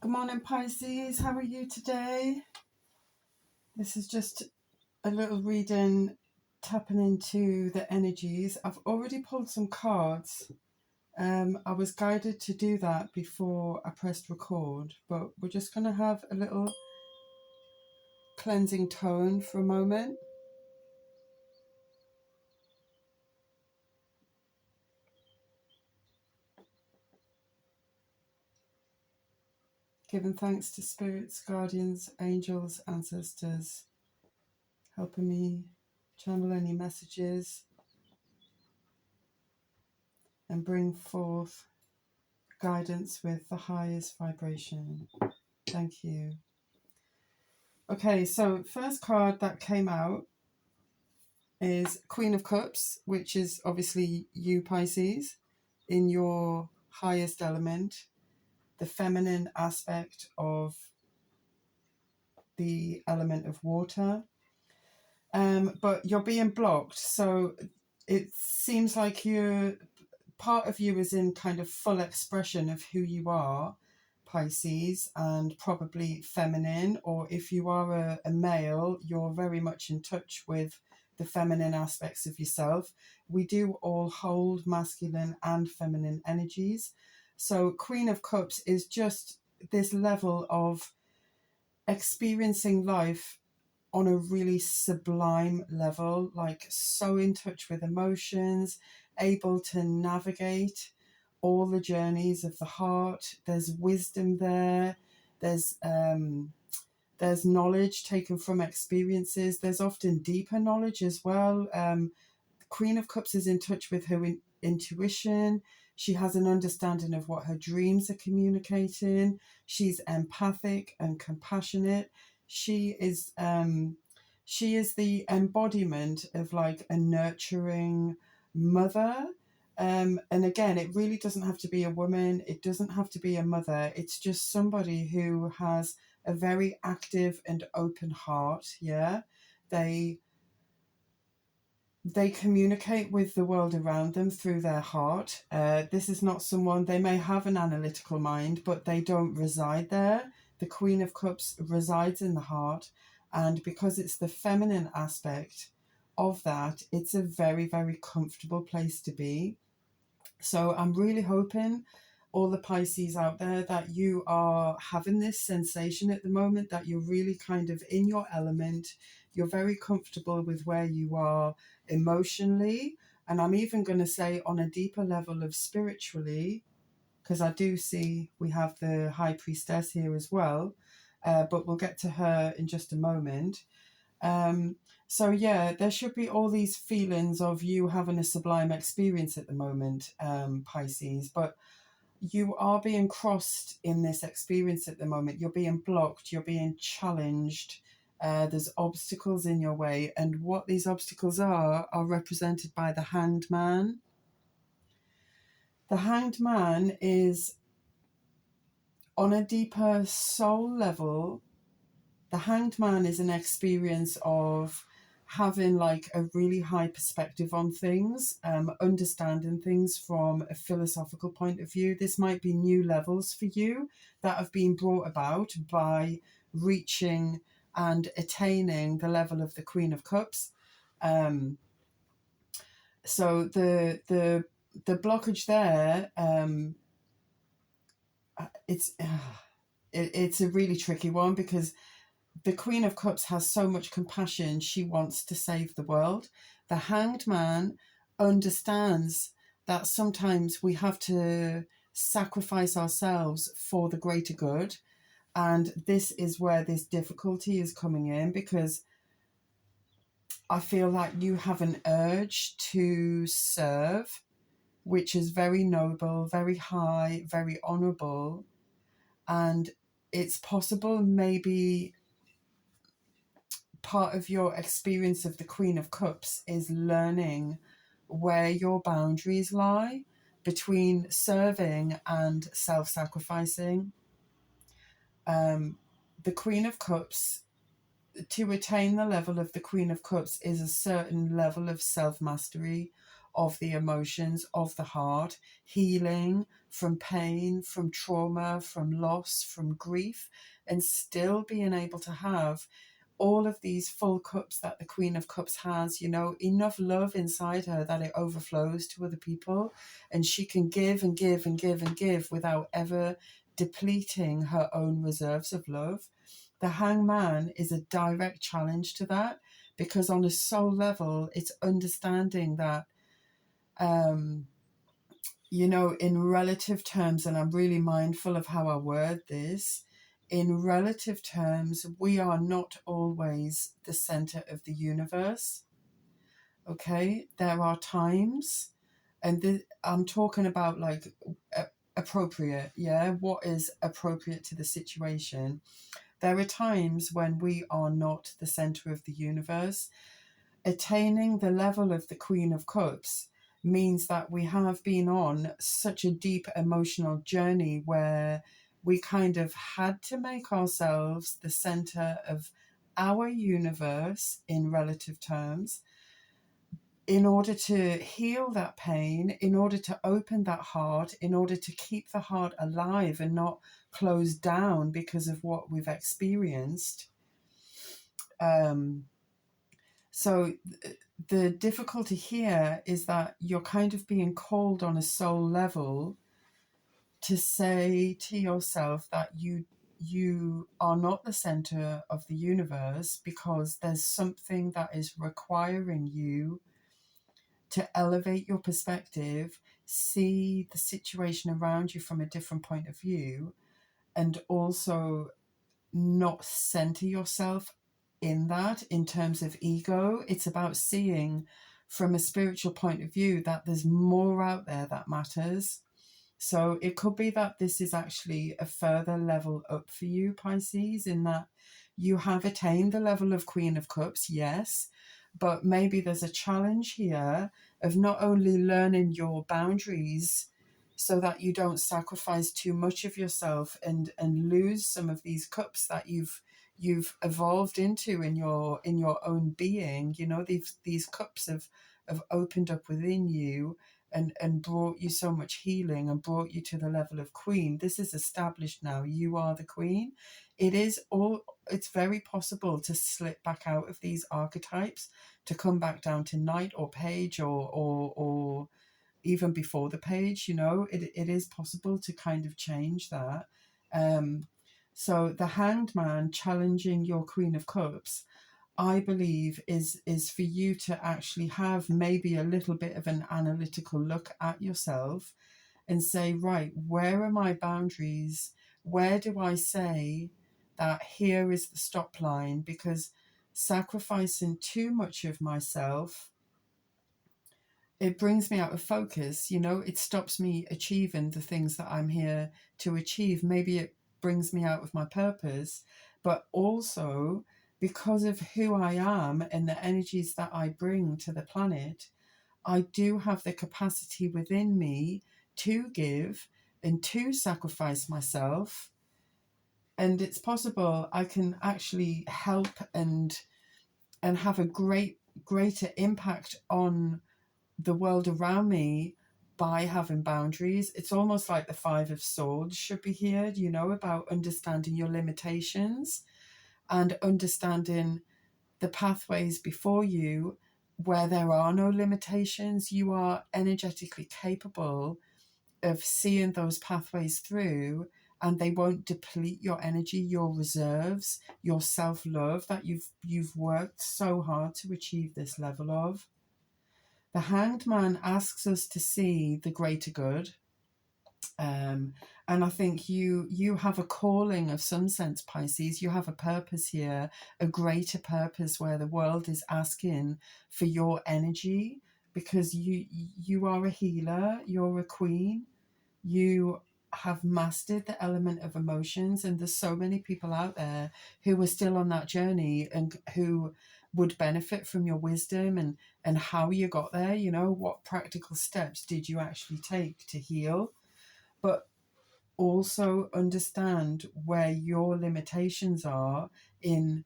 Good morning, Pisces. How are you today? This is just a little reading, tapping into the energies. I've already pulled some cards. I was guided to do that before I pressed record, but we're just going to have a little cleansing tone for a moment. Giving thanks to spirits, guardians, angels, ancestors, helping me channel any messages and bring forth guidance with the highest vibration. Thank you. Okay, so first card that came out is Queen of Cups, which is obviously you, Pisces, in your highest element, the feminine aspect of the element of water. But you're being blocked, so it seems like part of you is in kind of full expression of who you are, Pisces, and probably feminine, or if you are a male, you're very much in touch with the feminine aspects of yourself. We do all hold masculine and feminine energies. So Queen of Cups is just this level of experiencing life on a really sublime level, like so in touch with emotions, able to navigate all the journeys of the heart. There's wisdom there. There's knowledge taken from experiences. There's often deeper knowledge as well. Queen of Cups is in touch with her intuition. She has an understanding of what her dreams are communicating. She's empathic and compassionate. She is the embodiment of like a nurturing mother. And again, it really doesn't have to be a woman. It doesn't have to be a mother. It's just somebody who has a very active and open heart. Yeah, they communicate with the world around them through their heart. This is not someone, they may have an analytical mind, but they don't reside there. The Queen of Cups resides in the heart. And because it's the feminine aspect of that, it's a very, very comfortable place to be. So I'm really hoping, all the Pisces out there, that you are having this sensation at the moment, that you're really kind of in your element. You're very comfortable with where you are emotionally. And I'm even going to say on a deeper level of spiritually, because I do see we have the High Priestess here as well. But we'll get to her in just a moment. So yeah, there should be all these feelings of you having a sublime experience at the moment, Pisces, but you are being crossed in this experience at the moment. You're being blocked, you're being challenged. There's obstacles in your way, and what these obstacles are represented by the Hanged Man. The Hanged Man is, on a deeper soul level, the Hanged Man is an experience of having like a really high perspective on things, understanding things from a philosophical point of view. This might be new levels for you that have been brought about by reaching and attaining the level of the Queen of Cups. So the blockage there, it's a really tricky one, because the Queen of Cups has so much compassion. She wants to save the world. The Hanged Man understands that sometimes we have to sacrifice ourselves for the greater good. And this is where this difficulty is coming in, because I feel like you have an urge to serve, which is very noble, very high, very honorable. And it's possible maybe part of your experience of the Queen of Cups is learning where your boundaries lie between serving and self-sacrificing. The Queen of Cups, to attain the level of the Queen of Cups, is a certain level of self-mastery, of the emotions of the heart, healing from pain, from trauma, from loss, from grief, and still being able to have all of these full cups that the Queen of Cups has, you know, enough love inside her that it overflows to other people, and she can give and give and give and give without ever depleting her own reserves of love. The Hangman is a direct challenge to that, because on a soul level, it's understanding that, you know, in relative terms, and I'm really mindful of how I word this, in relative terms, we are not always the center of the universe. Okay, there are times, and I'm talking about like appropriate, yeah, what is appropriate to the situation. There are times when we are not the center of the universe. Attaining the level of the Queen of Cups means that we have been on such a deep emotional journey where we kind of had to make ourselves the center of our universe in relative terms in order to heal that pain, in order to open that heart, in order to keep the heart alive and not close down because of what we've experienced. So the difficulty here is that you're kind of being called on a soul level to say to yourself that you are not the center of the universe, because there's something that is requiring you to elevate your perspective, see the situation around you from a different point of view, and also not center yourself in that in terms of ego. It's about seeing from a spiritual point of view that there's more out there that matters. So it could be that this is actually a further level up for you, Pisces, in that you have attained the level of Queen of Cups, yes, but maybe there's a challenge here of not only learning your boundaries so that you don't sacrifice too much of yourself and lose some of these cups that you've evolved into in your own being. You know, these cups have opened up within you and brought you so much healing and brought you to the level of queen. This is established now. You are the queen. It's very possible to slip back out of these archetypes, to come back down to knight or page or even before the page, you know, it is possible to kind of change that. So the Hanged Man challenging your Queen of Cups, I believe, is for you to actually have maybe a little bit of an analytical look at yourself and say, right, where are my boundaries? Where do I say that here is the stop line? Because sacrificing too much of myself, it brings me out of focus, you know, it stops me achieving the things that I'm here to achieve. Maybe it brings me out of my purpose, but also because of who I am and the energies that I bring to the planet, I do have the capacity within me to give and to sacrifice myself. And it's possible I can actually help and have a greater impact on the world around me by having boundaries. It's almost like the Five of Swords should be here, you know, about understanding your limitations and understanding the pathways before you where there are no limitations. You are energetically capable of seeing those pathways through, and they won't deplete your energy, your reserves, your self-love that you've worked so hard to achieve this level of. The Hanged Man asks us to see the greater good. And I think you have a calling of some sense, Pisces. You have a purpose here, a greater purpose where the world is asking for your energy, because you are a healer, you're a queen, you have mastered the element of emotions, and there's so many people out there who are still on that journey and who would benefit from your wisdom and how you got there. You know, what practical steps did you actually take to heal, but also understand where your limitations are in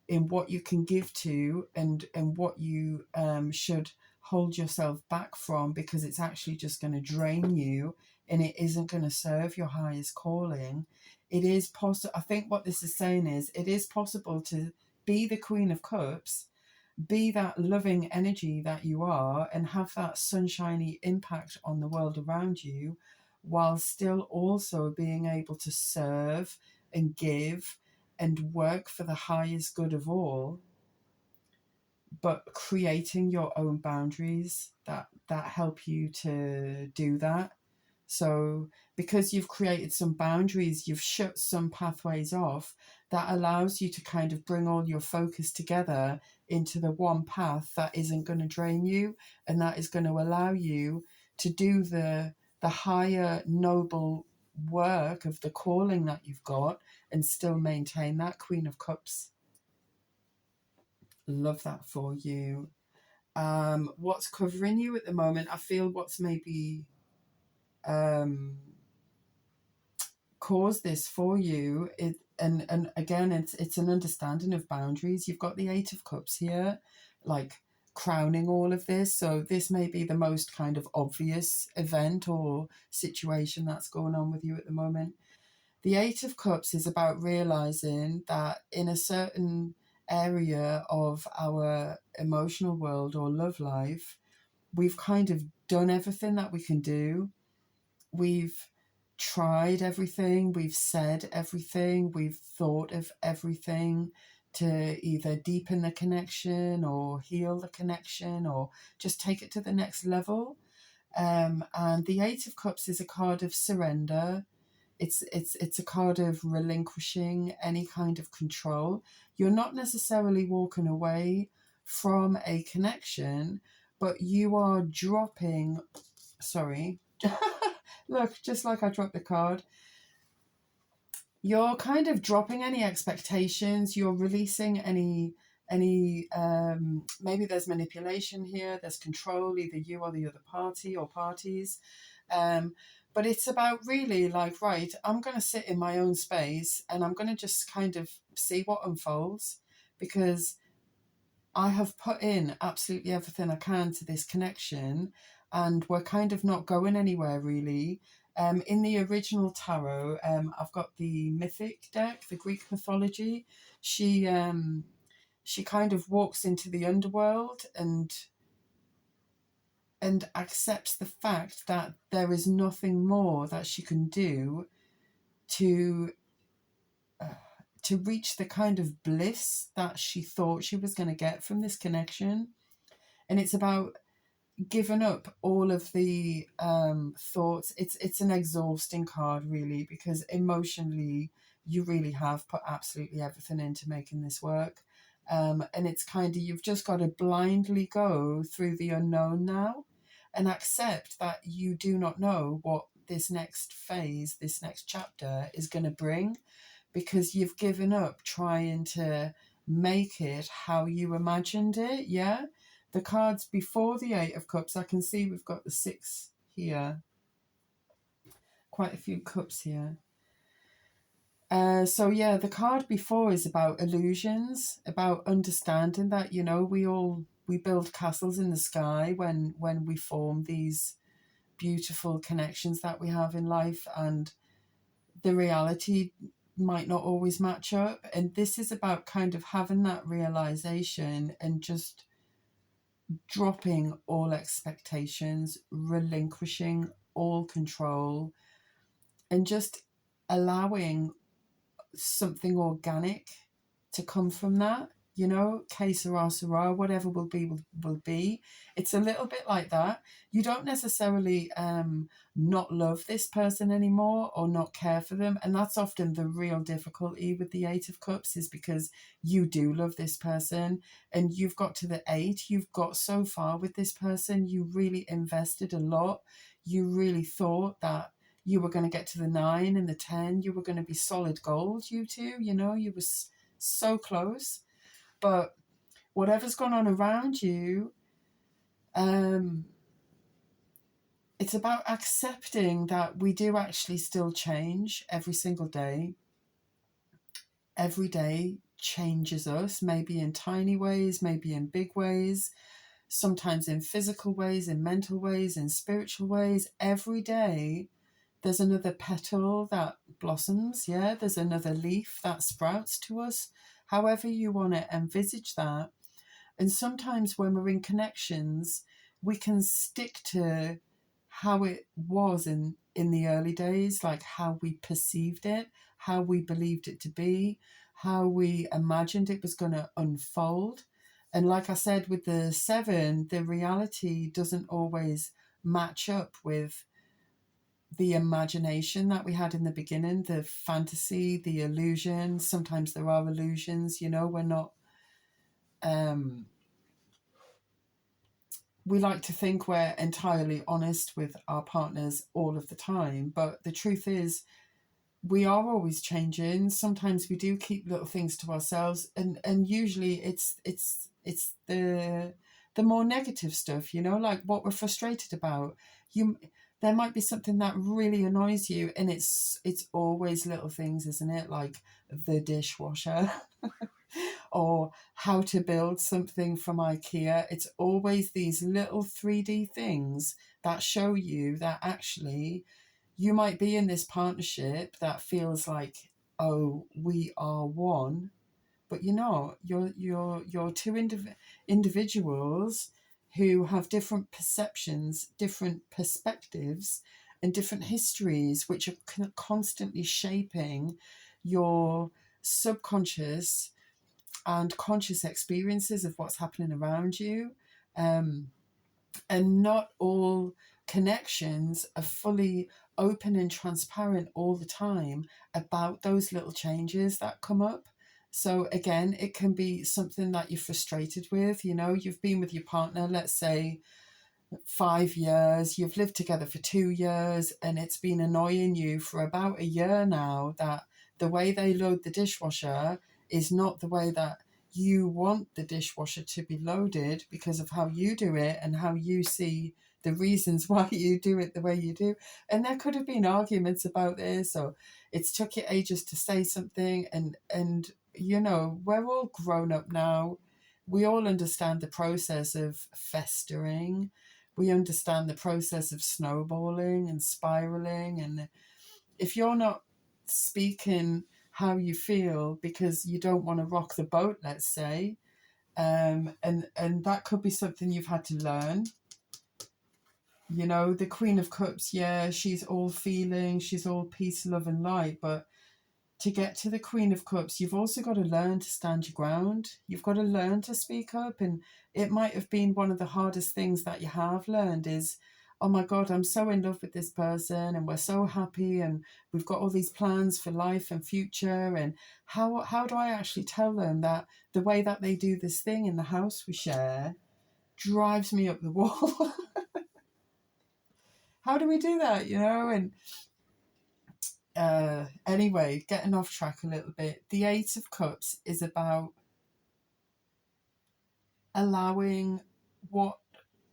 what you can give to and what you should hold yourself back from, because it's actually just going to drain you and it isn't going to serve your highest calling. It is possible. I think what this is saying is it is possible to be the Queen of Cups, be that loving energy that you are, and have that sunshiny impact on the world around you, while still also being able to serve and give and work for the highest good of all, but creating your own boundaries that help you to do that. So because you've created some boundaries, you've shut some pathways off, that allows you to kind of bring all your focus together into the one path that isn't going to drain you, and that is going to allow you to do the higher noble work of the calling that you've got, and still maintain that Queen of Cups. Love that for you. What's covering you at the moment? I feel what's maybe caused this for you, and again, it's an understanding of boundaries. You've got the Eight of Cups here, like crowning all of this. So this may be the most kind of obvious event or situation that's going on with you at the moment. The Eight of Cups is about realizing that in a certain area of our emotional world or love life, we've kind of done everything that we can do. We've tried everything, we've said everything, we've thought of everything to either deepen the connection or heal the connection or just take it to the next level. And the Eight of Cups is a card of surrender. It's a card of relinquishing any kind of control. You're not necessarily walking away from a connection, but you are dropping, sorry, look, just like I dropped the card, you're kind of dropping any expectations, you're releasing any maybe there's manipulation here, there's control, either you or the other party or parties. But it's about really like, right, I'm going to sit in my own space and I'm going to just kind of see what unfolds, because I have put in absolutely everything I can to this connection and we're kind of not going anywhere really. In the original tarot, I've got the mythic deck, the Greek mythology. She kind of walks into the underworld and accepts the fact that there is nothing more that she can do to reach the kind of bliss that she thought she was going to get from this connection. And it's about giving up all of the thoughts. It's an exhausting card really, because emotionally you really have put absolutely everything into making this work. And it's kind of, you've just got to blindly go through the unknown now and accept that you do not know what this next phase, this next chapter is going to bring, because you've given up trying to make it how you imagined it. Yeah. The cards before the Eight of Cups, I can see we've got the Six here. Quite a few cups here. So yeah, the card before is about illusions, about understanding that, you know, we build castles in the sky when we form these beautiful connections that we have in life, and the reality might not always match up. And this is about kind of having that realization and just dropping all expectations, relinquishing all control, and just allowing something organic to come from that. You know, que sera, sera, whatever will be. It's a little bit like that. You don't necessarily not love this person anymore or not care for them. And that's often the real difficulty with the Eight of Cups, is because you do love this person and you've got to the Eight. You've got so far with this person. You really invested a lot. You really thought that you were going to get to the 9 and the 10. You were going to be solid gold, you two. You know, you were so close. But whatever's gone on around you, it's about accepting that we do actually still change every single day. Every day changes us, maybe in tiny ways, maybe in big ways. sometimes in physical ways, in mental ways, in spiritual ways. Every day there's another petal that blossoms, yeah? There's another leaf that sprouts to us, however you want to envisage that. And sometimes when we're in connections, we can stick to how it was in the early days, like how we perceived it, how we believed it to be, how we imagined it was going to unfold. And like I said, with the 7, the reality doesn't always match up with the imagination that we had in the beginning, the fantasy, the illusion. Sometimes there are illusions, you know, we're not, we like to think we're entirely honest with our partners all of the time, but the truth is we are always changing. Sometimes we do keep little things to ourselves, and usually it's the more negative stuff, you know, like what we're frustrated about. There might be something that really annoys you, and it's always little things, isn't it? Like the dishwasher or how to build something from IKEA. It's always these little 3D things that show you that actually you might be in this partnership that feels like, oh, we are one, but you're not. You're two individuals who have different perceptions, different perspectives, and different histories, which are constantly shaping your subconscious and conscious experiences of what's happening around you. And not all connections are fully open and transparent all the time about those little changes that come up. So again, it can be something that you're frustrated with. You know, you've been with your partner, let's say 5 years, you've lived together for 2 years, and it's been annoying you for about a year now that the way they load the dishwasher is not the way that you want the dishwasher to be loaded because of how you do it and how you see the reasons why you do it the way you do. And there could have been arguments about this, or it's took you ages to say something, and you know, we're all grown up now. We all understand the process of festering. We understand the process of snowballing and spiraling. And if you're not speaking how you feel because you don't want to rock the boat, let's say, and that could be something you've had to learn. You know, the Queen of Cups, yeah, she's all feeling, she's all peace, love and light, but to get to the Queen of Cups, you've also got to learn to stand your ground. You've got to learn to speak up. And it might have been one of the hardest things that you have learned is, oh my God, I'm so in love with this person and we're so happy and we've got all these plans for life and future. And how do I actually tell them that the way that they do this thing in the house we share drives me up the wall? How do we do that, you know? And anyway, getting off track a little bit, the 8 of Cups is about allowing what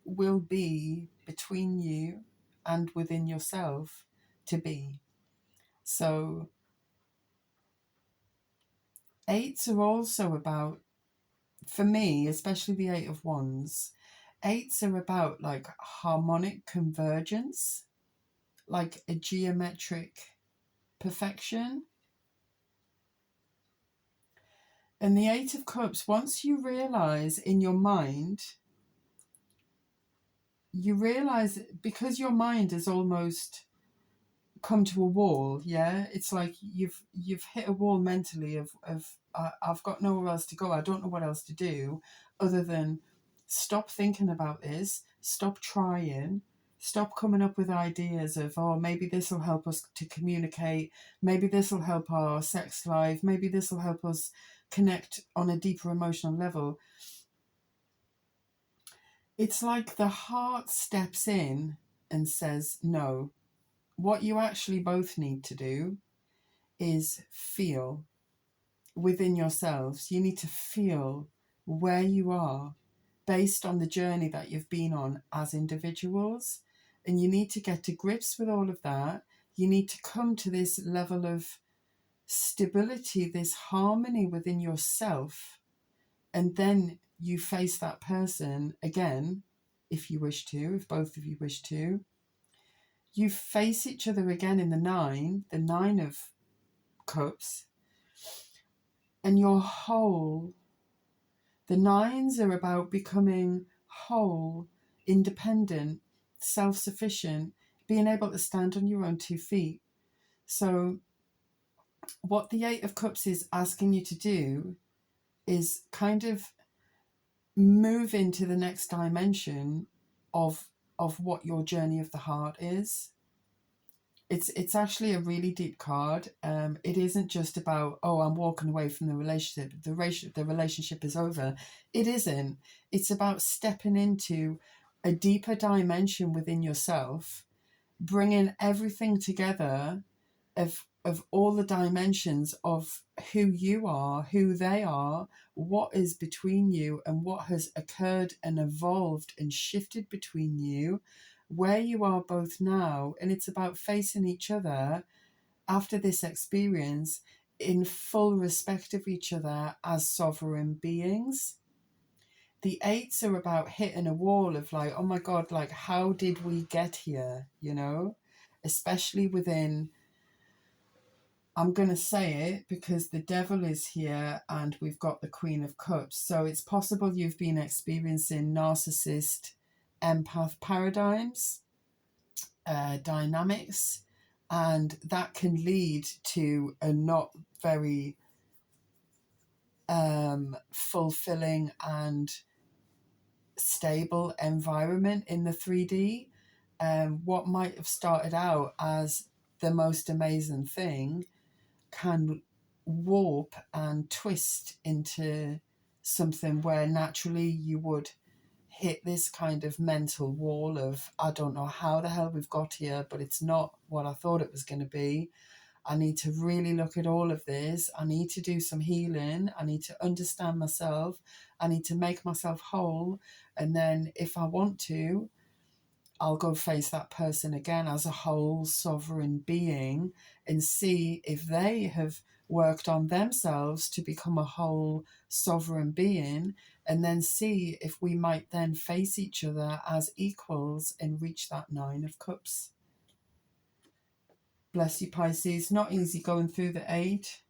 will be between you and within yourself to be. So 8s are also about, for me, especially the 8 of Wands, 8s are about like harmonic convergence, like a geometric perfection. And the 8 of Cups, once you realize in your mind, you realize because your mind has almost come to a wall, yeah, it's like you've hit a wall mentally of I've got nowhere else to go. I don't know what else to do other than stop thinking about this, stop trying, stop coming up with ideas of, oh, maybe this will help us to communicate, maybe this will help our sex life, maybe this will help us connect on a deeper emotional level. It's like the heart steps in and says, no, what you actually both need to do is feel within yourselves. You need to feel where you are based on the journey that you've been on as individuals. And you need to get to grips with all of that. You need to come to this level of stability, this harmony within yourself. And then you face that person again, if you wish to, if both of you wish to. You face each other again in the nine of cups, and you're whole. The nines are about becoming whole, independent, self-sufficient, being able to stand on your own 2 feet. So what the Eight of Cups is asking you to do is kind of move into the next dimension of what your journey of the heart is. It's actually a really deep card. It isn't just about, oh, I'm walking away from the relationship. The relationship is over. It isn't. It's about stepping into a deeper dimension within yourself, bringing everything together of all the dimensions of who you are, who they are, what is between you, and what has occurred and evolved and shifted between you, where you are both now. And it's about facing each other after this experience in full respect of each other as sovereign beings. The eights are about hitting a wall of like, oh my God, like, how did we get here? You know, especially within, I'm going to say it because the devil is here and we've got the Queen of Cups. So it's possible you've been experiencing narcissist, empath paradigms, dynamics, and that can lead to a not very fulfilling and stable environment in the 3D. What might have started out as the most amazing thing can warp and twist into something where naturally you would hit this kind of mental wall of, I don't know how the hell we've got here, but it's not what I thought it was going to be. I need to really look at all of this. I need to do some healing. I need to understand myself. I need to make myself whole. And then if I want to, I'll go face that person again as a whole sovereign being and see if they have worked on themselves to become a whole sovereign being, and then see if we might then face each other as equals and reach that 9 of Cups. Bless you, Pisces. Not easy going through the 8.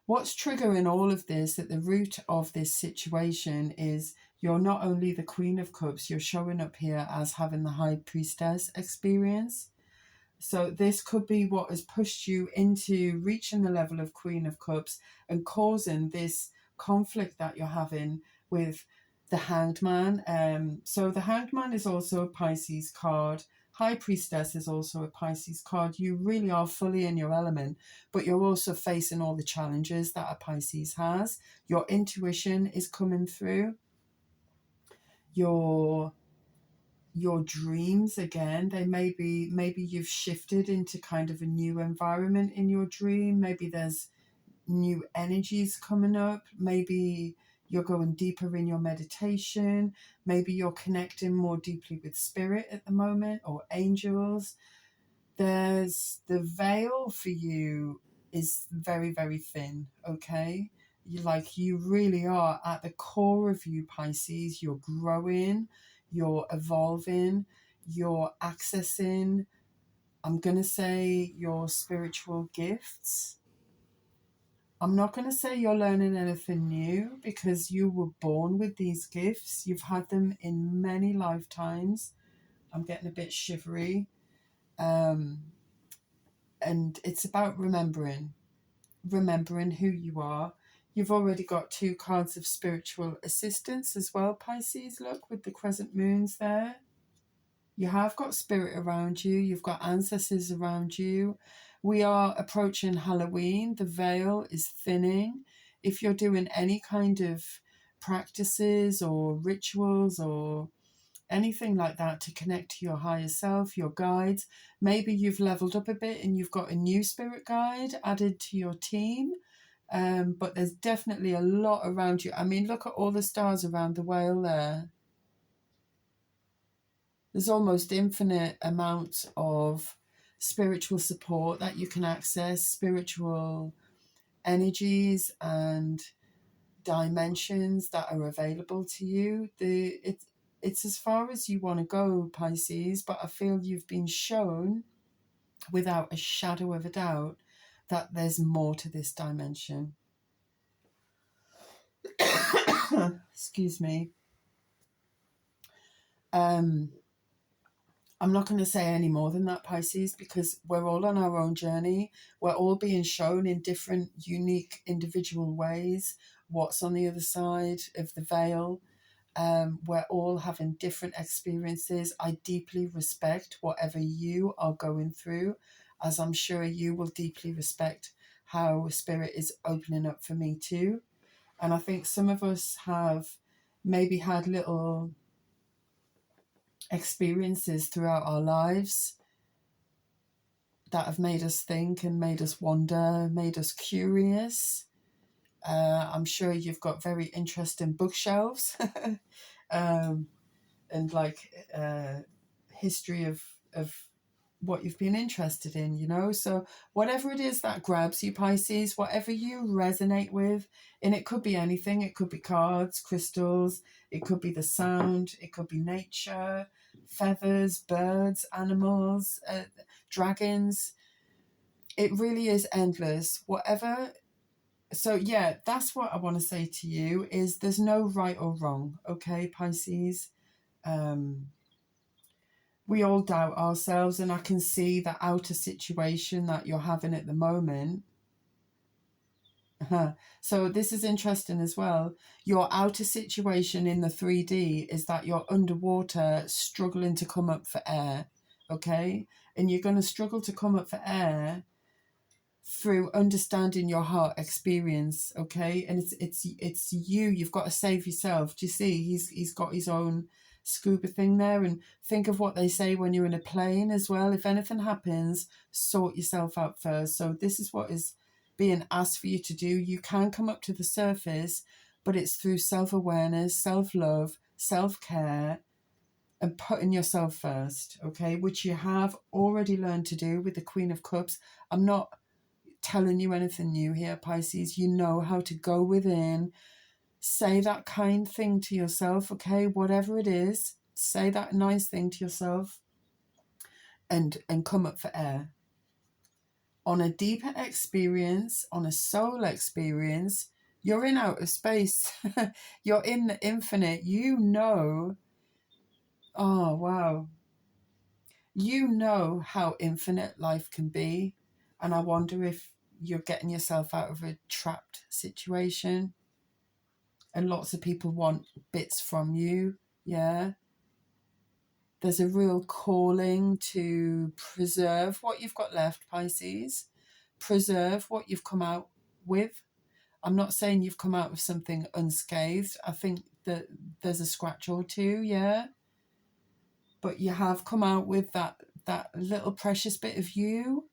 What's triggering all of this, at the root of this situation, is you're not only the Queen of Cups, you're showing up here as having the High Priestess experience. So this could be what has pushed you into reaching the level of Queen of Cups and causing this conflict that you're having with the Hanged Man. So the Hanged Man is also a Pisces card. High Priestess is also a Pisces card. You really are fully in your element, but you're also facing all the challenges that a Pisces has. Your intuition is coming through. Your dreams, again, they maybe you've shifted into kind of a new environment in your dream. Maybe there's new energies coming up. Maybe you're going deeper in your meditation. Maybe you're connecting more deeply with spirit at the moment, or angels. There's the veil for you is very, very thin, okay? You really are at the core of you, Pisces. You're growing, you're evolving, you're accessing, I'm going to say, your spiritual gifts. I'm not going to say you're learning anything new, because you were born with these gifts. You've had them in many lifetimes. I'm getting a bit shivery. And it's about remembering who you are. You've already got 2 cards of spiritual assistance as well, Pisces. Look, with the crescent moons there. You have got spirit around you. You've got ancestors around you. We are approaching Halloween. The veil is thinning. If you're doing any kind of practices or rituals or anything like that to connect to your higher self, your guides, maybe you've leveled up a bit and you've got a new spirit guide added to your team. But there's definitely a lot around you. I mean, look at all the stars around the whale there. There's almost infinite amounts of spiritual support that you can access, spiritual energies and dimensions that are available to you. It's as far as you want to go, Pisces, but I feel you've been shown without a shadow of a doubt that there's more to this dimension. Excuse me. I'm not going to say any more than that, Pisces, because we're all on our own journey. We're all being shown in different, unique, individual ways what's on the other side of the veil. We're all having different experiences. I deeply respect whatever you are going through, as I'm sure you will deeply respect how Spirit is opening up for me too. And I think some of us have maybe had little experiences throughout our lives that have made us think and made us wonder, made us curious. I'm sure you've got very interesting bookshelves and like history of what you've been interested in, you know. So whatever it is that grabs you, Pisces, whatever you resonate with, and it could be anything. It could be cards, crystals, it could be the sound, it could be nature, feathers, birds, animals, dragons. It really is endless. Whatever. So yeah, that's what I want to say to you is there's no right or wrong, okay, Pisces? We all doubt ourselves, and I can see the outer situation that you're having at the moment. So this is interesting as well. Your outer situation in the 3D is that you're underwater struggling to come up for air, okay? And you're going to struggle to come up for air through understanding your heart experience, okay? And it's you. You've got to save yourself. Do you see? He's got his own scuba thing there. And think of what they say when you're in a plane as well. If anything happens, sort yourself out first. So this is what is being asked for you to do. You can come up to the surface, but it's through self-awareness, self-love, self-care, and putting yourself first, okay? Which you have already learned to do with the Queen of Cups. I'm not telling you anything new here, Pisces. You know how to go within, say that kind thing to yourself, okay? Whatever it is, say that nice thing to yourself and come up for air. On a deeper experience, on a soul experience, you're in outer space. You're in the infinite. You know, oh, wow. You know how infinite life can be. And I wonder if you're getting yourself out of a trapped situation. And lots of people want bits from you. Yeah. There's a real calling to preserve what you've got left, Pisces. Preserve what you've come out with. I'm not saying you've come out with something unscathed. I think that there's a scratch or two, yeah. But you have come out with that little precious bit of you.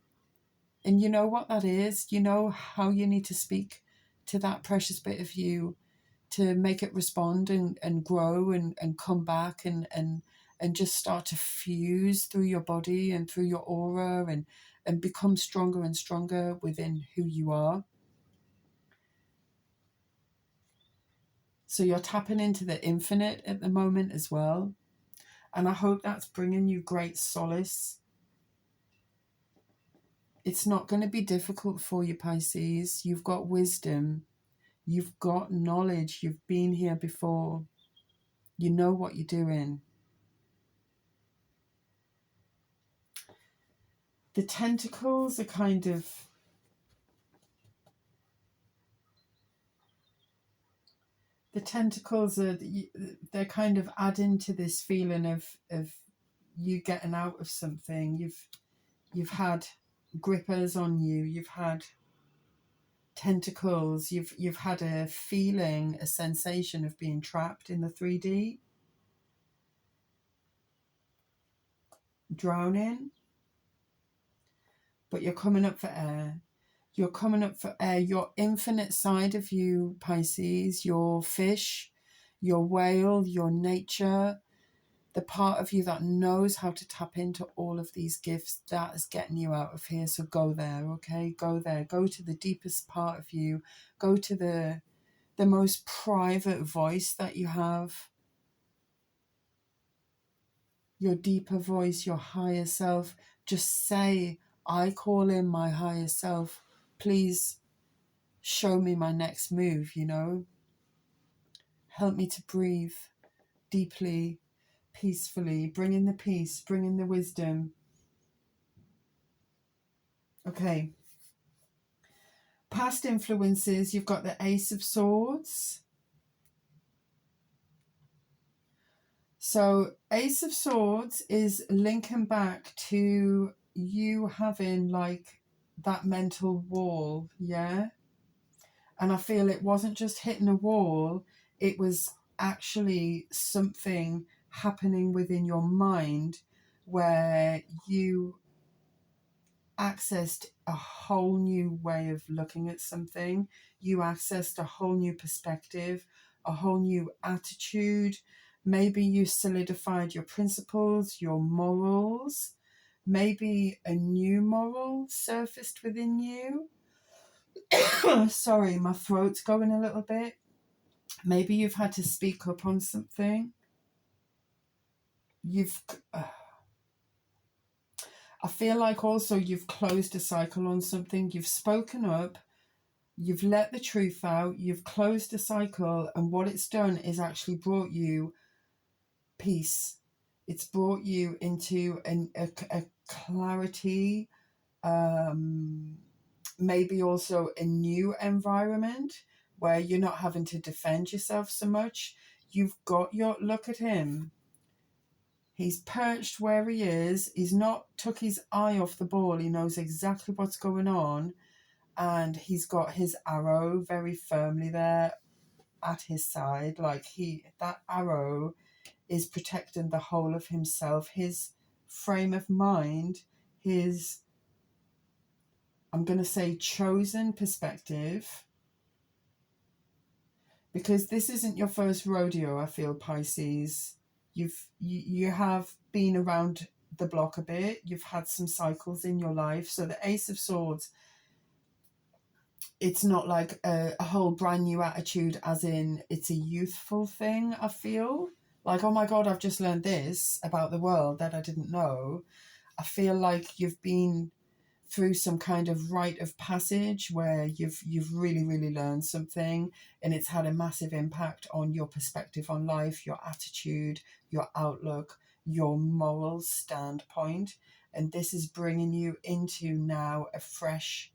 And you know what that is. You know how you need to speak to that precious bit of you to make it respond and grow and come back and just start to fuse through your body and through your aura and become stronger and stronger within who you are. So you're tapping into the infinite at the moment as well. And I hope that's bringing you great solace. It's not going to be difficult for you, Pisces. You've got wisdom. You've got knowledge. You've been here before. You know what you're doing. The tentacles are kind of... The tentacles are... They're kind of adding to this feeling of you getting out of something. You've had grippers on you. You've had tentacles. You've had a feeling, a sensation of being trapped in the 3D. Drowning. But you're coming up for air. You're coming up for air. Your infinite side of you, Pisces, your fish, your whale, your nature, the part of you that knows how to tap into all of these gifts, that is getting you out of here. So go there, okay? Go there. Go to the deepest part of you. Go to the the most private voice that you have, your deeper voice, your higher self. Just say, I call in my higher self. Please show me my next move, you know. Help me to breathe deeply, peacefully. Bring in the peace, bring in the wisdom. Okay. Past influences, you've got the Ace of Swords. So Ace of Swords is linking back to you having like that mental wall, yeah? And I feel it wasn't just hitting a wall, it was actually something happening within your mind where you accessed a whole new way of looking at something. You accessed a whole new perspective, a whole new attitude. Maybe you solidified your principles, your morals. Maybe a new moral surfaced within you. Sorry, my throat's going a little bit. Maybe you've had to speak up on something. I feel like also you've closed a cycle on something. You've spoken up. You've let the truth out. You've closed a cycle. And what it's done is actually brought you peace. It's brought you into a clarity, maybe also a new environment where you're not having to defend yourself so much. You've got your, look at him. He's perched where he is. He's not took his eye off the ball. He knows exactly what's going on. And he's got his arrow very firmly there at his side. Like that arrow is protecting the whole of himself, his frame of mind, his, I'm going to say, chosen perspective. Because this isn't your first rodeo, I feel, Pisces. You have been around the block a bit. You've had some cycles in your life. So the Ace of Swords, it's not like a whole brand new attitude, as in it's a youthful thing, I feel. Like, oh my God, I've just learned this about the world that I didn't know. I feel like you've been through some kind of rite of passage where you've really, really learned something, and it's had a massive impact on your perspective on life, your attitude, your outlook, your moral standpoint. And this is bringing you into now a fresh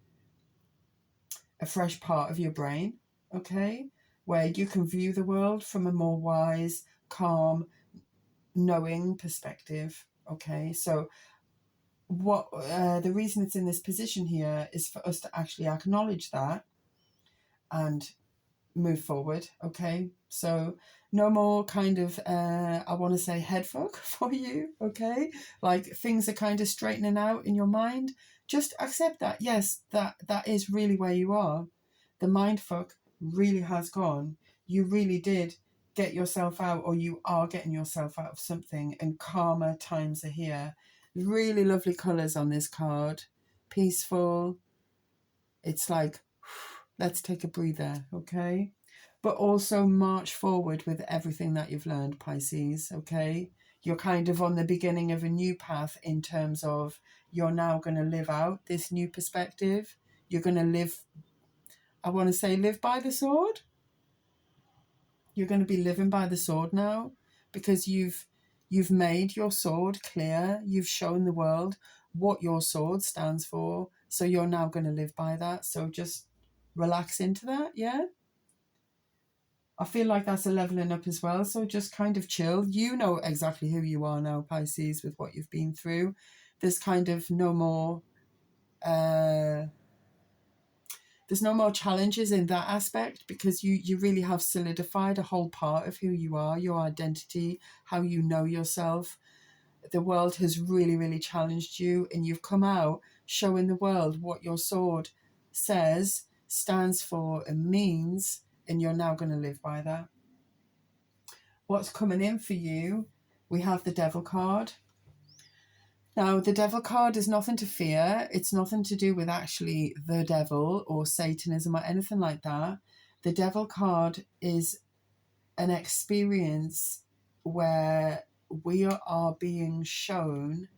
part of your brain, okay, where you can view the world from a more wise, calm, knowing perspective. Okay, so what the reason it's in this position here is for us to actually acknowledge that and move forward. Okay, so no more kind of I want to say head fuck for you. Okay, like things are kind of straightening out in your mind. Just accept that, yes, that is really where you are. The mind fuck really has gone. You really did get yourself out, or you are getting yourself out of something, and calmer times are here. Really lovely colours on this card. Peaceful. It's like, let's take a breather, okay? But also march forward with everything that you've learned, Pisces, okay? You're kind of on the beginning of a new path in terms of you're now going to live out this new perspective. You're going to live, I want to say, live by the sword. You're going to be living by the sword now, because you've made your sword clear. You've shown the world what your sword stands for. So you're now going to live by that. So just relax into that, yeah? I feel like that's a leveling up as well. So just kind of chill. You know exactly who you are now, Pisces, with what you've been through. There's kind of no more there's no more challenges in that aspect, because you really have solidified a whole part of who you are, your identity, how you know yourself. The world has really, really challenged you, and you've come out showing the world what your sword says, stands for, and means, and you're now going to live by that. What's coming in for you? We have the Devil card. Now, the Devil card is nothing to fear. It's nothing to do with actually the devil or Satanism or anything like that. The Devil card is an experience where we are being shown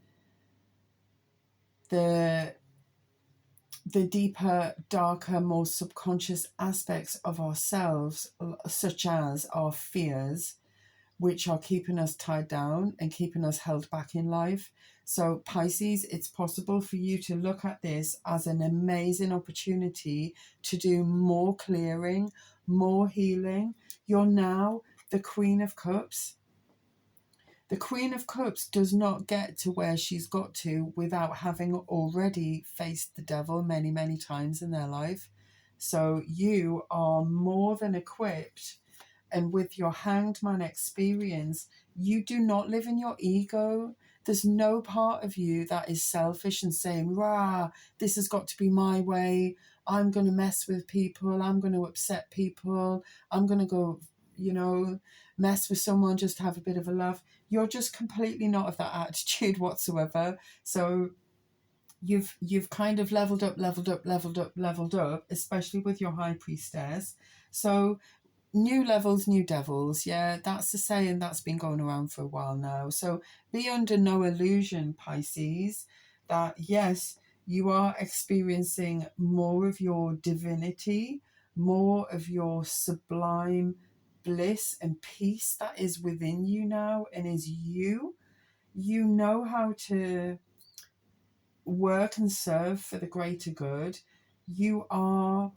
the deeper, darker, more subconscious aspects of ourselves, such as our fears, which are keeping us tied down and keeping us held back in life. So Pisces, it's possible for you to look at this as an amazing opportunity to do more clearing, more healing. You're now the Queen of Cups. The Queen of Cups does not get to where she's got to without having already faced the devil many, many times in their life. So you are more than equipped. And with your Hanged Man experience, you do not live in your ego. There's no part of you that is selfish and saying, rah, this has got to be my way. I'm going to mess with people. I'm going to upset people. I'm going to go, mess with someone just to have a bit of a laugh. You're just completely not of that attitude whatsoever. So you've kind of leveled up, especially with your High Priestess. So new levels, new devils. Yeah, that's the saying that's been going around for a while now. So be under no illusion, Pisces, that yes, you are experiencing more of your divinity, more of your sublime bliss and peace that is within you now and is you. You know how to work and serve for the greater good. You are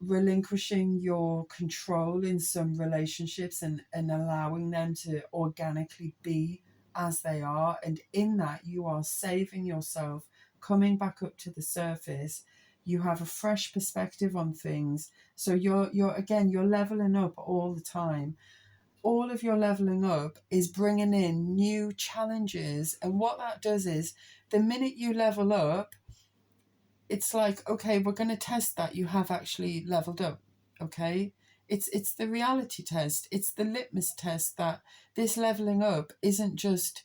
relinquishing your control in some relationships and allowing them to organically be as they are. And in that, you are saving yourself, coming back up to the surface. You have a fresh perspective on things. So you're leveling up all the time. All of your leveling up is bringing in new challenges. And what that does is the minute you level up, it's like, okay, we're going to test that you have actually leveled up. Okay. It's the reality test. It's the litmus test that this leveling up isn't just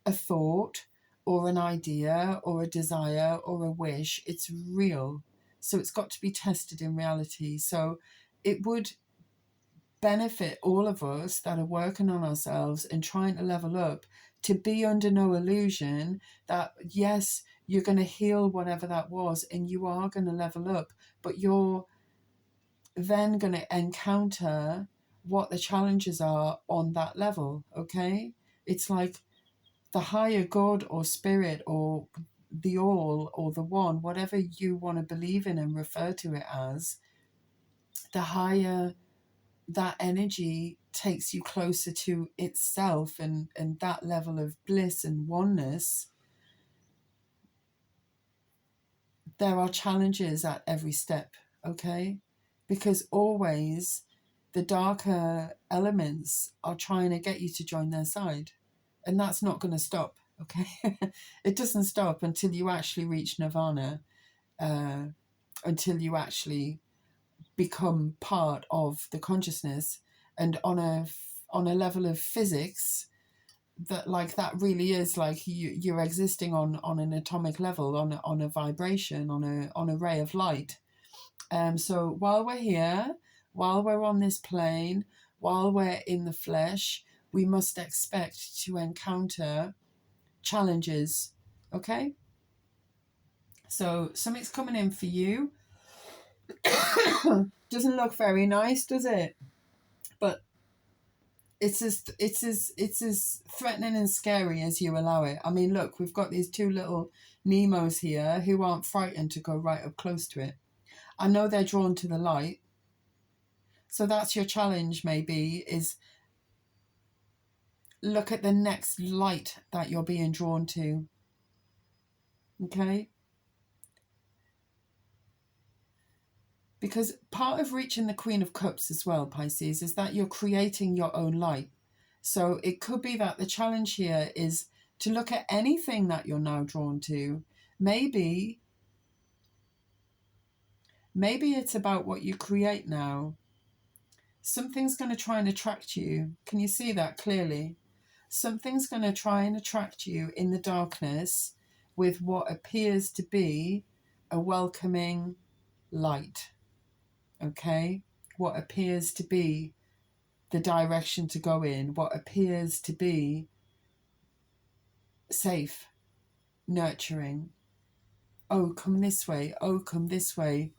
a thought or an idea or a desire or a wish. It's real. So it's got to be tested in reality. So it would benefit all of us that are working on ourselves and trying to level up to be under no illusion that, yes, you're going to heal whatever that was and you are going to level up, but you're then going to encounter what the challenges are on that level, okay? It's like the higher God or spirit or the all or the one, whatever you want to believe in and refer to it as, the higher that energy takes you closer to itself and that level of bliss and oneness. There are challenges at every step, okay? Because always the darker elements are trying to get you to join their side. And that's not going to stop, okay? It doesn't stop until you actually reach nirvana, until you actually become part of the consciousness. And on a level of physics, that really is like you're existing on an atomic level, on a vibration, on a ray of light. So while we're here, while we're on this plane, while we're in the flesh, we must expect to encounter challenges. Okay? So something's coming in for you. Doesn't look very nice, does it? But it's as threatening and scary as you allow it. I mean, look, we've got these two little Nemos here who aren't frightened to go right up close to it. I know they're drawn to the light. So that's your challenge, maybe, is look at the next light that you're being drawn to. Okay? Because part of reaching the Queen of Cups as well, Pisces, is that you're creating your own light. So it could be that the challenge here is to look at anything that you're now drawn to. Maybe it's about what you create now. Something's going to try and attract you. Can you see that clearly? Something's going to try and attract you in the darkness with what appears to be a welcoming light. Okay? what appears to be the direction to go in, what appears to be safe, nurturing. Oh, come this way. Oh, come this way.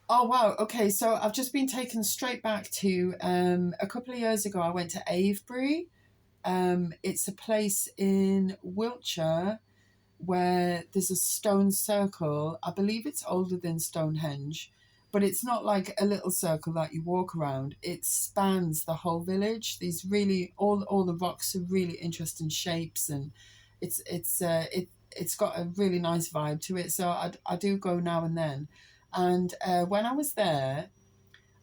Oh, wow. Okay, so I've just been taken straight back to a couple of years ago. I went to Avebury. It's a place in Wiltshire where there's a stone circle. I believe it's older than Stonehenge, but it's not like a little circle that you walk around. It spans the whole village. These really, all the rocks are really interesting shapes, and it's got a really nice vibe to it. So I do go now and then. And when I was there,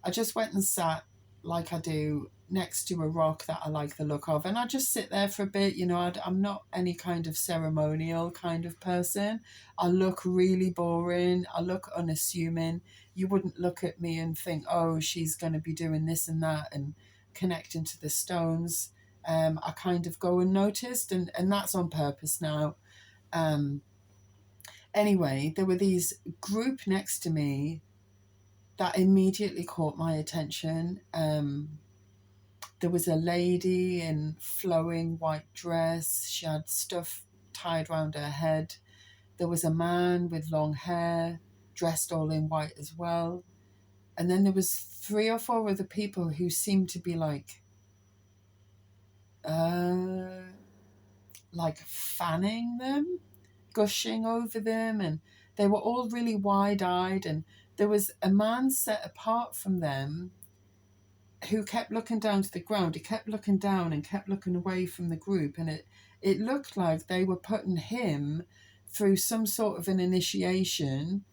I just went and sat like I do next to a rock that I like the look of. And I just sit there for a bit. You know, I'm not any kind of ceremonial kind of person. I look really boring. I look unassuming. You wouldn't look at me and think, oh, she's going to be doing this and that and connecting to the stones. I kind of go unnoticed, and that's on purpose now. Anyway, there were these group next to me that immediately caught my attention. There was a lady in flowing white dress. She had stuff tied around her head. There was a man with long hair, dressed all in white as well. And then there was 3 or 4 other people who seemed to be like fanning them, gushing over them, and they were all really wide-eyed. And there was a man set apart from them who kept looking down to the ground. He kept looking down and kept looking away from the group, and it looked like they were putting him through some sort of an initiation.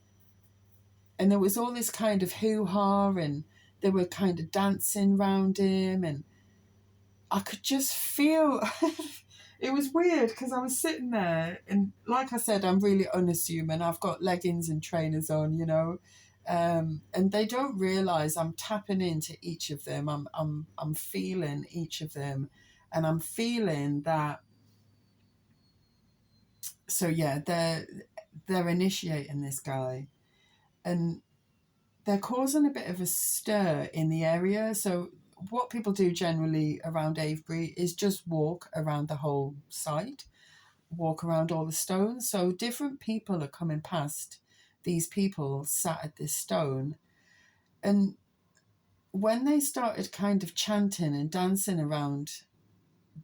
And there was all this kind of hoo-ha, and they were kind of dancing around him, and I could just feel it was weird because I was sitting there, and like I said, I'm really unassuming. I've got leggings and trainers on, you know, and they don't realize I'm tapping into each of them. I'm feeling each of them, and I'm feeling that. So yeah, they're initiating this guy, and they're causing a bit of a stir in the area. So what people do generally around Avebury is just walk around the whole site, walk around all the stones. So different people are coming past these people sat at this stone. And when they started kind of chanting and dancing around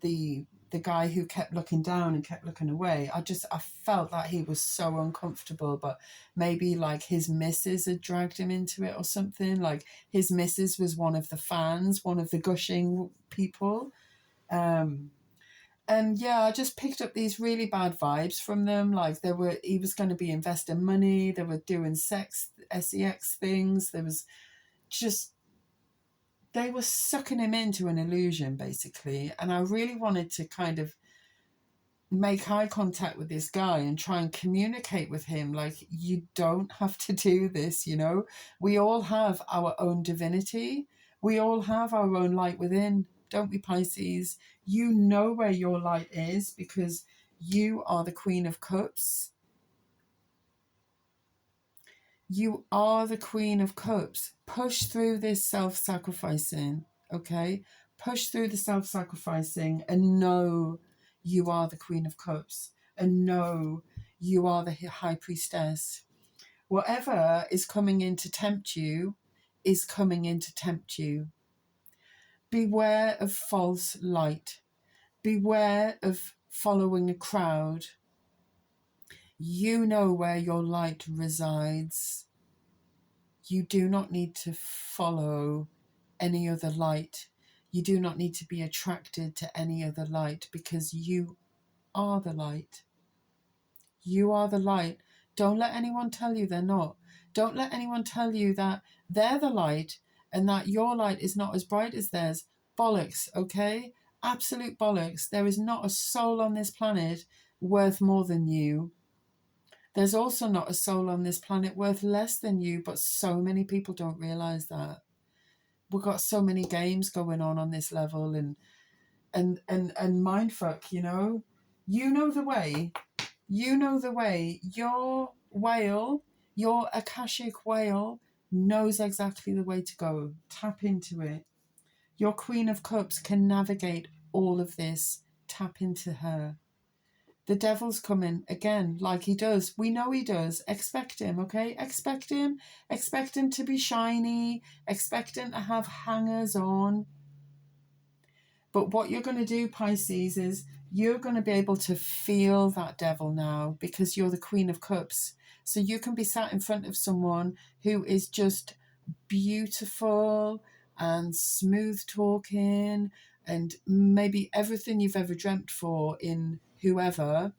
the guy who kept looking down and kept looking away, I felt that he was so uncomfortable. But maybe like his missus had dragged him into it or something. Like his missus was one of the fans, one of the gushing people. And yeah, I just picked up these really bad vibes from them. Like he was going to be investing money. They were doing sex things. They were sucking him into an illusion, basically. And I really wanted to kind of make eye contact with this guy and try and communicate with him. Like, you don't have to do this, you know? We all have our own divinity. We all have our own light within, don't we, Pisces? You know where your light is because you are the Queen of Cups. You are the Queen of Cups. Push through this self-sacrificing, okay? Push through the self-sacrificing and know you are the Queen of Cups, and know you are the High Priestess. Whatever is coming in to tempt you is coming in to tempt you. Beware of false light. Beware of following a crowd. You know where your light resides. You do not need to follow any other light. You do not need to be attracted to any other light because you are the light. You are the light. Don't let anyone tell you they're not. Don't let anyone tell you that they're the light and that your light is not as bright as theirs. Bollocks, okay? Absolute bollocks. There is not a soul on this planet worth more than you. There's also not a soul on this planet worth less than you, but so many people don't realise that. We've got so many games going on this level, and mindfuck, you know? You know the way. You know the way. Your whale, your Akashic whale, knows exactly the way to go. Tap into it. Your Queen of Cups can navigate all of this. Tap into her. The devil's coming again, like he does. We know he does. Expect him, okay? Expect him. Expect him to be shiny. Expect him to have hangers on. But what you're going to do, Pisces, is you're going to be able to feel that devil now because you're the Queen of Cups. So you can be sat in front of someone who is just beautiful and smooth talking and maybe everything you've ever dreamt for in whoever,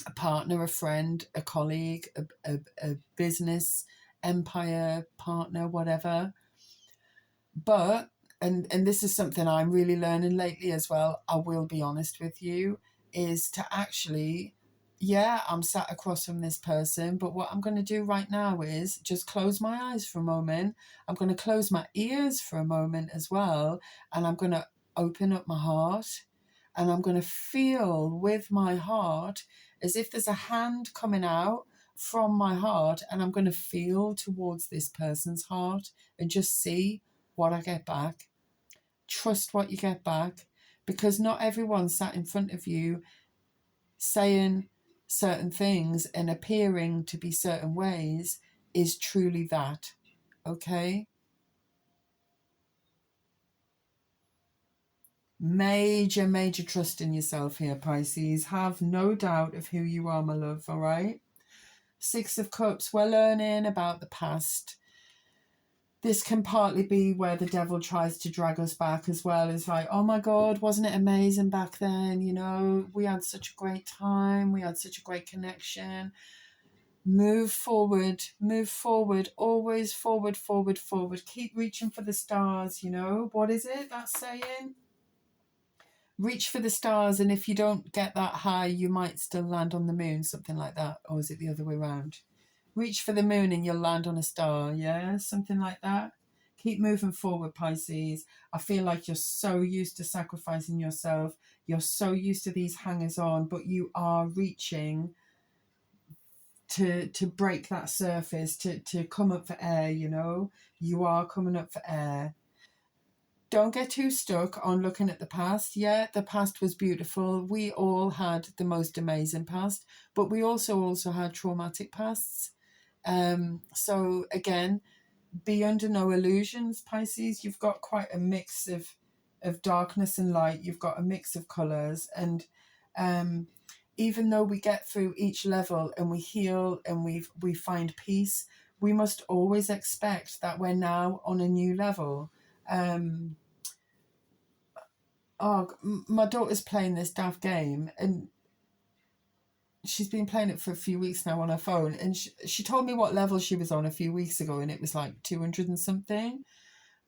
a partner, a friend, a colleague, a business empire partner, whatever. But and this is something I'm really learning lately as well, I will be honest with you, is to actually, yeah, I'm sat across from this person, but what I'm going to do right now is just close my eyes for a moment. I'm going to close my ears for a moment as well, and I'm going to open up my heart, and I'm going to feel with my heart as if there's a hand coming out from my heart, and I'm going to feel towards this person's heart and just see what I get back. Trust what you get back, because not everyone sat in front of you saying certain things and appearing to be certain ways is truly that. Okay? Major trust in yourself here, Pisces. Have no doubt of who you are, my love, all right? Six of Cups, we're learning about the past. This can partly be where the devil tries to drag us back as well. It's like, oh my God, wasn't it amazing back then? You know, we had such a great time. We had such a great connection. Move forward, always forward. Keep reaching for the stars, you know. What is it, that saying? Reach for the stars, and if you don't get that high, you might still land on the moon, something like that. Or is it the other way around? Reach for the moon and you'll land on a star, yeah? Something like that. Keep moving forward, Pisces. I feel like you're so used to sacrificing yourself. You're so used to these hangers on, but you are reaching to break that surface, to come up for air, you know? You are coming up for air. Don't get too stuck on looking at the past. Yeah, the past was beautiful. We all had the most amazing past, but we also had traumatic pasts. So again, be under no illusions, Pisces. You've got quite a mix of darkness and light. You've got a mix of colours, and even though we get through each level and we heal and we find peace, we must always expect that we're now on a new level. My daughter's playing this daft game, and she's been playing it for a few weeks now on her phone, and she told me what level she was on a few weeks ago, and it was like 200 and something.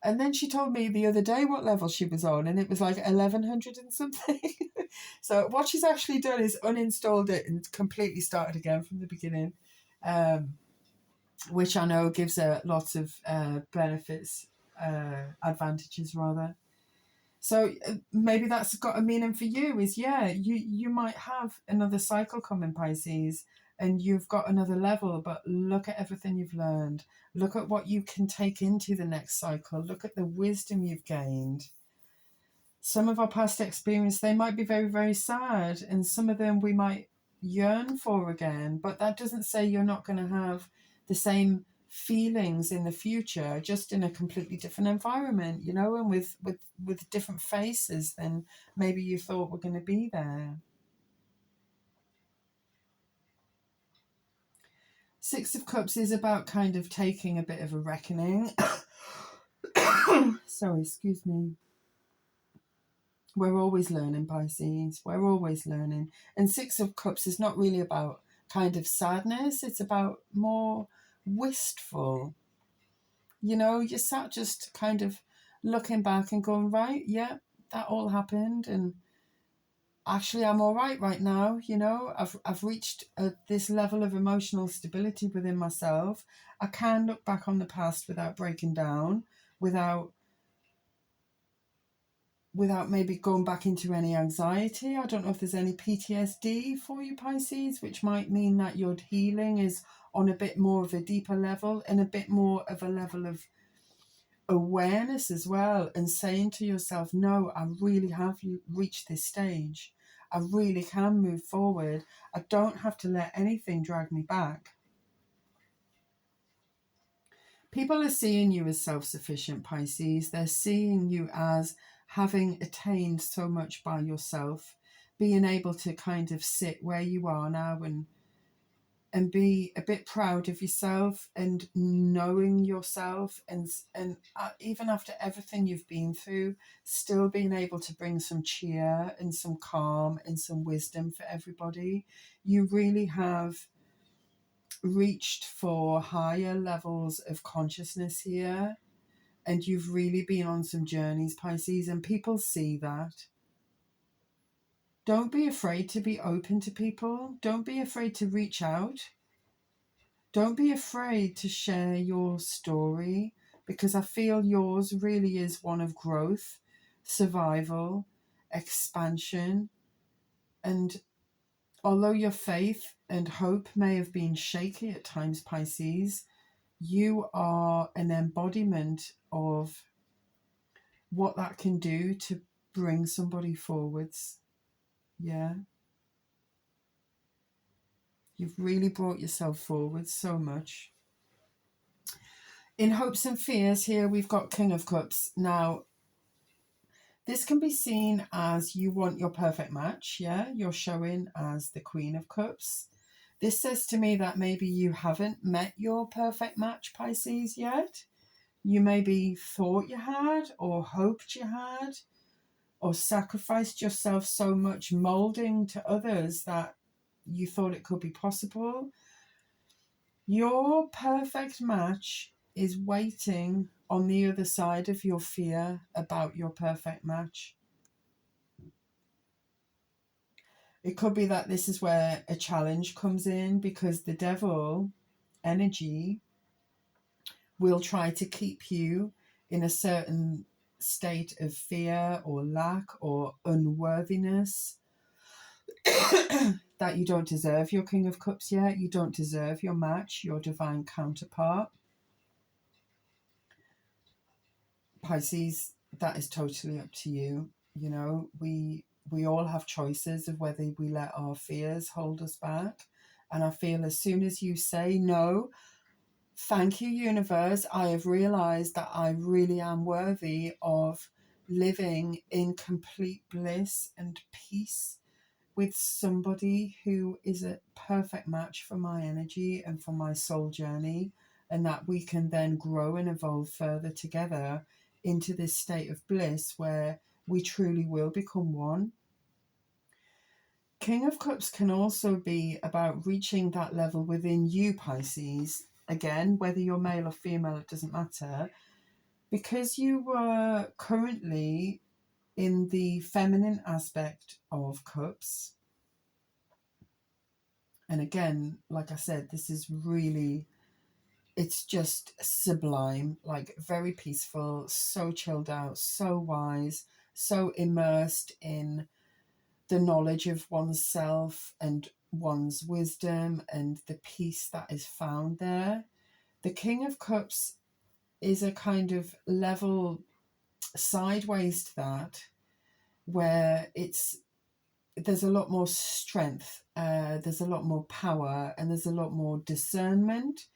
And then she told me the other day what level she was on, and it was like 1100 and something. So what she's actually done is uninstalled it and completely started again from the beginning, which I know gives her lots of benefits, advantages rather. So maybe that's got a meaning for you, is you might have another cycle coming, Pisces, and you've got another level, but look at everything you've learned. Look at what you can take into the next cycle. Look at the wisdom you've gained. Some of our past experience, they might be very, very sad, and some of them we might yearn for again, but that doesn't say you're not going to have the same feelings in the future, just in a completely different environment, you know, and with different faces than maybe you thought were going to be there. Six of Cups is about kind of taking a bit of a reckoning. Sorry, excuse me. We're always learning, Pisces. We're always learning. And Six of Cups is not really about kind of sadness. It's about more wistful. You know, you're sat just kind of looking back and going, right, yeah, that all happened. And actually, I'm all right now. You know, I've reached this level of emotional stability within myself. I can look back on the past without breaking down, without maybe going back into any anxiety. I don't know if there's any PTSD for you, Pisces, which might mean that your healing is on a bit more of a deeper level and a bit more of a level of awareness as well, and saying to yourself, no, I really have reached this stage. I really can move forward. I don't have to let anything drag me back. People are seeing you as self-sufficient, Pisces. They're seeing you as having attained so much by yourself, being able to kind of sit where you are now and be a bit proud of yourself and knowing yourself, and even after everything you've been through, still being able to bring some cheer and some calm and some wisdom for everybody. You really have reached for higher levels of consciousness here, and you've really been on some journeys, Pisces, and people see that. Don't be afraid to be open to people. Don't be afraid to reach out. Don't be afraid to share your story, because I feel yours really is one of growth, survival, expansion. And although your faith and hope may have been shaky at times, Pisces, you are an embodiment of what that can do to bring somebody forwards. Yeah. You've really brought yourself forward so much. In hopes and fears, here we've got King of Cups. Now, this can be seen as you want your perfect match. Yeah, you're showing as the Queen of Cups. This says to me that maybe you haven't met your perfect match, Pisces, yet. You maybe thought you had, or hoped you had, or sacrificed yourself so much molding to others that you thought it could be possible. Your perfect match is waiting on the other side of your fear about your perfect match. It could be that this is where a challenge comes in, because the devil energy will try to keep you in a certain state of fear or lack or unworthiness, that you don't deserve your King of Cups yet. You don't deserve your match, your divine counterpart. Pisces, that is totally up to you. You know, we all have choices of whether we let our fears hold us back. And I feel as soon as you say, no, thank you, universe, I have realized that I really am worthy of living in complete bliss and peace with somebody who is a perfect match for my energy and for my soul journey, and that we can then grow and evolve further together into this state of bliss where we truly will become one. King of Cups can also be about reaching that level within you, Pisces. Again, whether you're male or female, it doesn't matter. Because you were currently in the feminine aspect of Cups. And again, like I said, this is really, it's just sublime, like very peaceful, so chilled out, so wise, so immersed in the knowledge of oneself and one's wisdom and the peace that is found there. The King of Cups is a kind of level sideways to that, where there's a lot more strength, there's a lot more power, and there's a lot more discernment.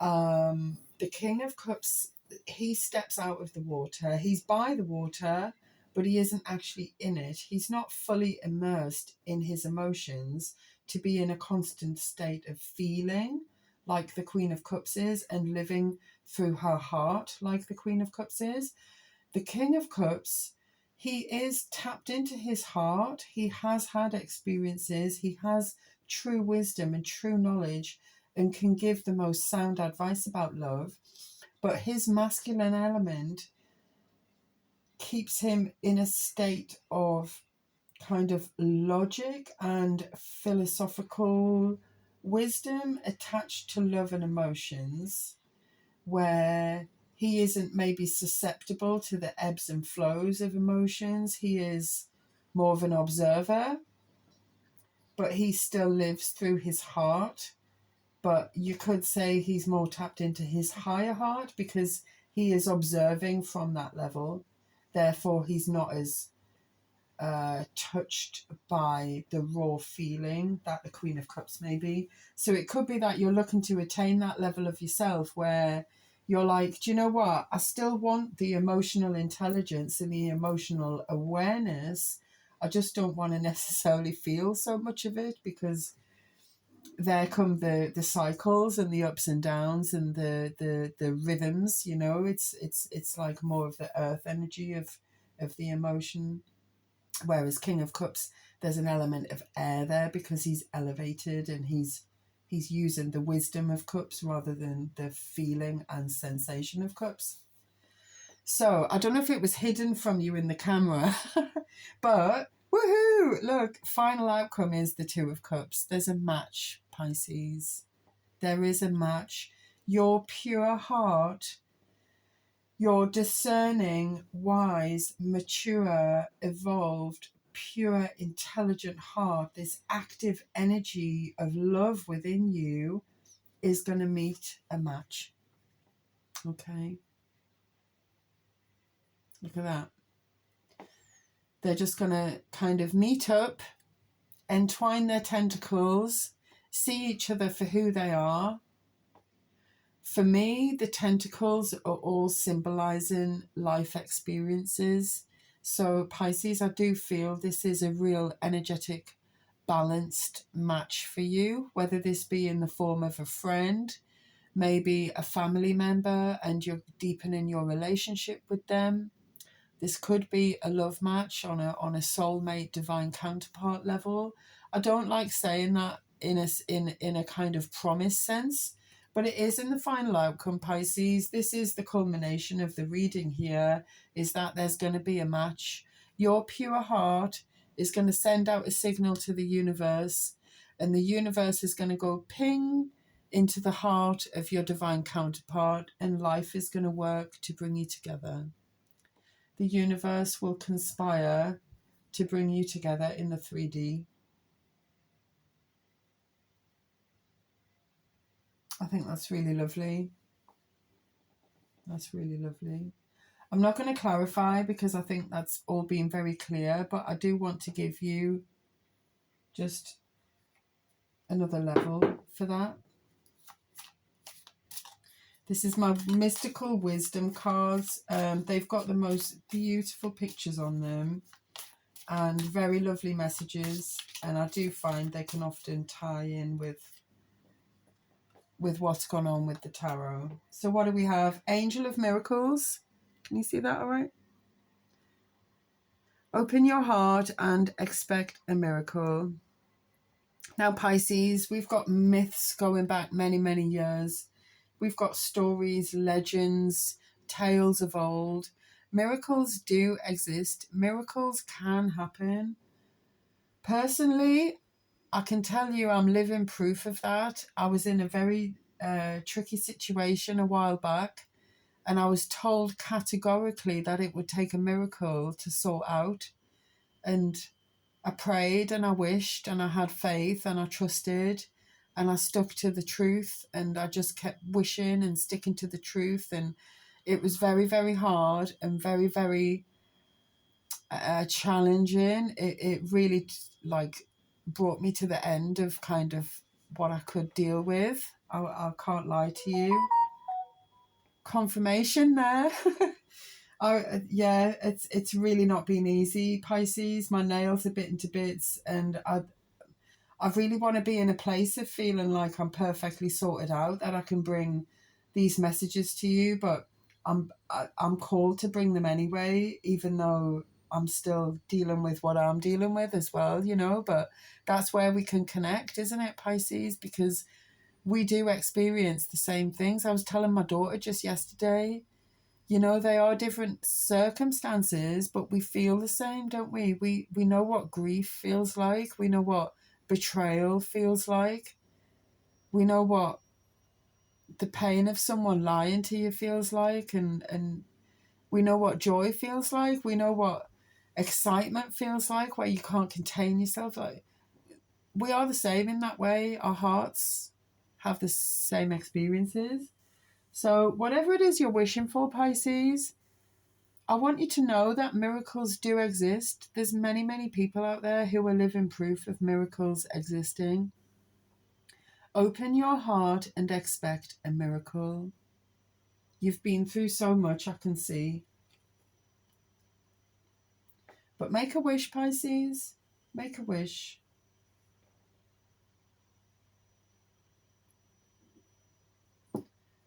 The King of Cups, he steps out of the water. He's by the water, but he isn't actually in it. He's not fully immersed in his emotions to be in a constant state of feeling like the Queen of Cups is, and living through her heart like the Queen of Cups is. The King of Cups, he is tapped into his heart. He has had experiences. He has true wisdom and true knowledge and can give the most sound advice about love. But his masculine element keeps him in a state of kind of logic and philosophical wisdom attached to love and emotions, where he isn't maybe susceptible to the ebbs and flows of emotions. He is more of an observer, but he still lives through his heart but you could say he's more tapped into his higher heart because he is observing from that level. Therefore, he's not as touched by the raw feeling that the Queen of Cups may be. So it could be that you're looking to attain that level of yourself where you're like, do you know what? I still want the emotional intelligence and the emotional awareness. I just don't want to necessarily feel so much of it, because there come the cycles and the ups and downs and the rhythms, you know. It's like more of the earth energy of the emotion. Whereas King of Cups, there's an element of air there because he's elevated and he's using the wisdom of cups rather than the feeling and sensation of cups. So I don't know if it was hidden from you in the camera, but woohoo! Look, final outcome is the Two of Cups. There's a match, Pisces. There is a match. Your pure heart, your discerning, wise, mature, evolved, pure, intelligent heart, this active energy of love within you is going to meet a match. Okay? Look at that. They're just going to kind of meet up, entwine their tentacles, see each other for who they are. For me, the tentacles are all symbolizing life experiences. So Pisces, I do feel this is a real energetic, balanced match for you, whether this be in the form of a friend, maybe a family member, and you're deepening your relationship with them. This could be a love match on a soulmate, divine counterpart level. I don't like saying that in a kind of promise sense, but it is in the final outcome, Pisces. This is the culmination of the reading here, is that there's going to be a match. Your pure heart is going to send out a signal to the universe, and the universe is going to go ping into the heart of your divine counterpart, and life is going to work to bring you together. The universe will conspire to bring you together in the 3D. I think that's really lovely. That's really lovely. I'm not going to clarify because I think that's all been very clear, but I do want to give you just another level for that. This is my mystical wisdom cards. They've got the most beautiful pictures on them and very lovely messages, and I do find they can often tie in with what's gone on with the tarot. So what do we have? Angel of Miracles. Can you see that all right? Open your heart and expect a miracle. Now, Pisces, we've got myths going back many, many years. We've got stories, legends, tales of old. Miracles do exist. Miracles can happen. Personally, I can tell you I'm living proof of that. I was in a very tricky situation a while back, and I was told categorically that it would take a miracle to sort out. And I prayed and I wished and I had faith and I trusted and I stuck to the truth, and I just kept wishing and sticking to the truth. And it was very, very hard and very, very challenging. It really brought me to the end of kind of what I could deal with. I can't lie to you. Confirmation there. Yeah, it's really not been easy, Pisces. My nails are bitten to bits, and I really want to be in a place of feeling like I'm perfectly sorted out, that I can bring these messages to you, but I'm called to bring them anyway, even though I'm still dealing with what I'm dealing with as well, you know. But that's where we can connect, isn't it, Pisces? Because we do experience the same things. I was telling my daughter just yesterday, you know, they are different circumstances, but we feel the same, don't we? We know what grief feels like. We know what betrayal feels like. We know what the pain of someone lying to you feels like, and we know what joy feels like. We know what excitement feels like, where you can't contain yourself. Like, we are the same in that way. Our hearts have the same experiences. So whatever it is you're wishing for, Pisces, I want you to know that miracles do exist. There's many, many people out there who are living proof of miracles existing. Open your heart and expect a miracle. You've been through so much, I can see. But make a wish, Pisces. Make a wish.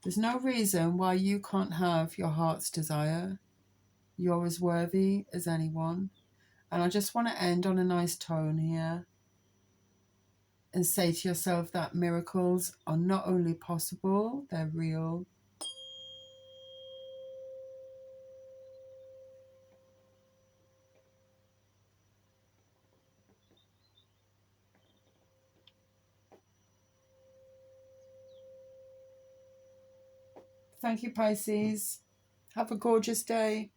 There's no reason why you can't have your heart's desire. You're as worthy as anyone. And I just want to end on a nice tone here and say to yourself that miracles are not only possible, they're real. Thank you, Pisces. Have a gorgeous day.